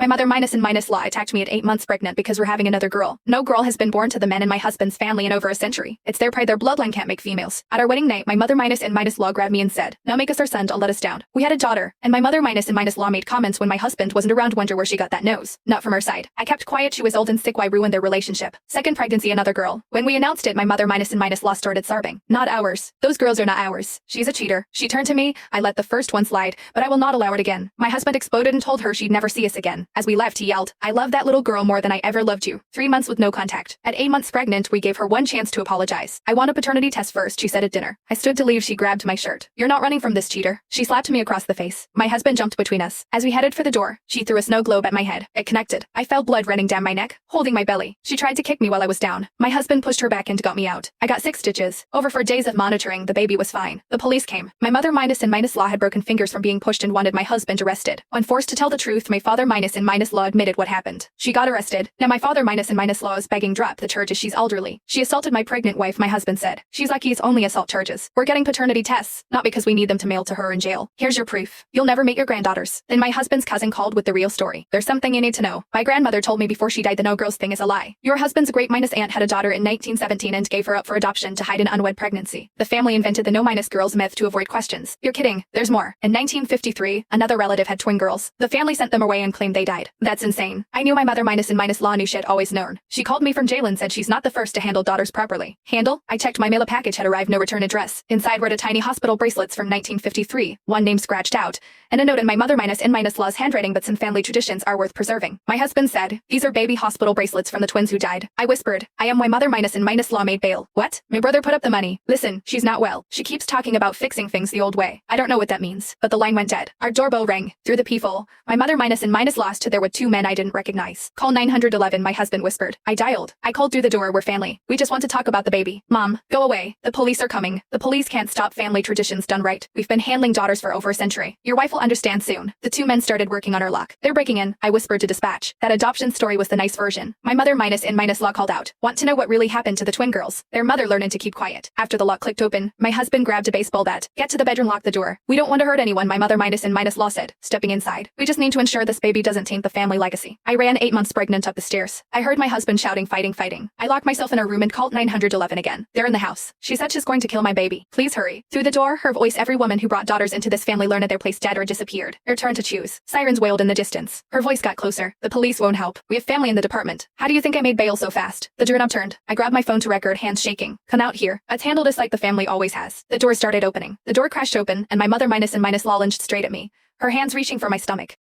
My mother minus and minus law attacked me at 8 months pregnant because we're having another girl. No girl has been born to the men in my husband's family in over a century. It's their pride their bloodline can't make females. At our wedding night, my mother minus and minus law grabbed me and said, "Now make us our son, don't let us down." We had a daughter, and my mother minus and minus law made comments when my husband wasn't around, wonder where she got that nose. Not from her side. I kept quiet, she was old and sick, why ruin their relationship? Second pregnancy, another girl. When we announced it, my mother minus and minus law started sobbing. Not ours. Those girls are not ours. She's a cheater. She turned to me. I let the first one slide, but I will not allow it again. My husband exploded and told her she'd never see us again. As we left, he yelled, "I love that little girl more than I ever loved you." 3 months with no contact. At 8 months pregnant, we gave her one chance to apologize. "I want a paternity test first," she said at dinner. I stood to leave, she grabbed my shirt. "You're not running from this cheater." She slapped me across the face. My husband jumped between us. As we headed for the door, she threw a snow globe at my head. It connected. I felt blood running down my neck, holding my belly. She tried to kick me while I was down. My husband pushed her back and got me out. I got 6 stitches. Over 4 days of monitoring, the baby was fine. The police came. My mother minus and minus law had broken fingers from being pushed and wanted my husband arrested. When forced to tell the truth, my father minus and minus law admitted what happened. She got arrested. Now my father minus and minus law is begging drop the charges. She's elderly. She assaulted my pregnant wife, my husband said. She's lucky it's only assault charges. We're getting paternity tests, not because we need them to mail to her in jail. Here's your proof. You'll never meet your granddaughters. Then my husband's cousin called with the real story. There's something you need to know. My grandmother told me before she died the no girls thing is a lie. Your husband's great minus aunt had a daughter in 1917 and gave her up for adoption to hide an unwed pregnancy. The family invented the no minus girls myth to avoid questions. You're kidding. There's more. In 1953, another relative had twin girls. The family sent them away and claimed they died. That's insane. I knew my mother minus and minus law knew she'd always known. She called me from jail and said she's not the first to handle daughters properly. Handle? I checked my mail, a package had arrived, no return address. Inside were the tiny hospital bracelets from 1953, one name scratched out, and a note in my mother minus and minus law's handwriting, but some family traditions are worth preserving. My husband said, "These are baby hospital bracelets from the twins who died." I whispered, "I am my mother minus and minus law made bail." What? My brother put up the money. Listen, she's not well. She keeps talking about fixing things the old way. I don't know what that means, but the line went dead. Our doorbell rang. Through the peephole, my mother minus and minus law stood there with 2 men I didn't recognize. "Call 911, my husband whispered. I dialed. I called through the door. "We're family. We just want to talk about the baby." "Mom, go away. The police are coming." "The police can't stop family traditions done right. We've been handling daughters for over a century. Your wife will understand soon." The 2 men started working on our lock. "They're breaking in," I whispered to dispatch. That adoption story was the nice version. My mother minus and minus law called out, "Want to know what really happened to the twin girls?" Their mother learned to keep quiet. After the lock clicked open, my husband grabbed a baseball bat. "Get to the bedroom, lock the door. We don't want to hurt anyone," my mother minus and minus law said, stepping inside. "We just need to ensure this baby doesn't taint the family legacy." I ran 8 months pregnant up the stairs. I heard my husband shouting, fighting. I locked myself in a room and called 911 again. "They're in the house. She said she's going to kill my baby. Please hurry." Through the door, her voice, "Every woman who brought daughters into this family learned their place dead or disappeared. Your turn to choose." Sirens wailed in the distance. Her voice got closer. "The police won't help. We have family in the department." "How do you think I made bail so fast?" The doorknob turned. I grabbed my phone to record, hands shaking. "Come out here. Let's handle this like the family always has." The door started opening. The door crashed open, and my mother minus and minus law lunged straight at me, her hands reaching for my stomach.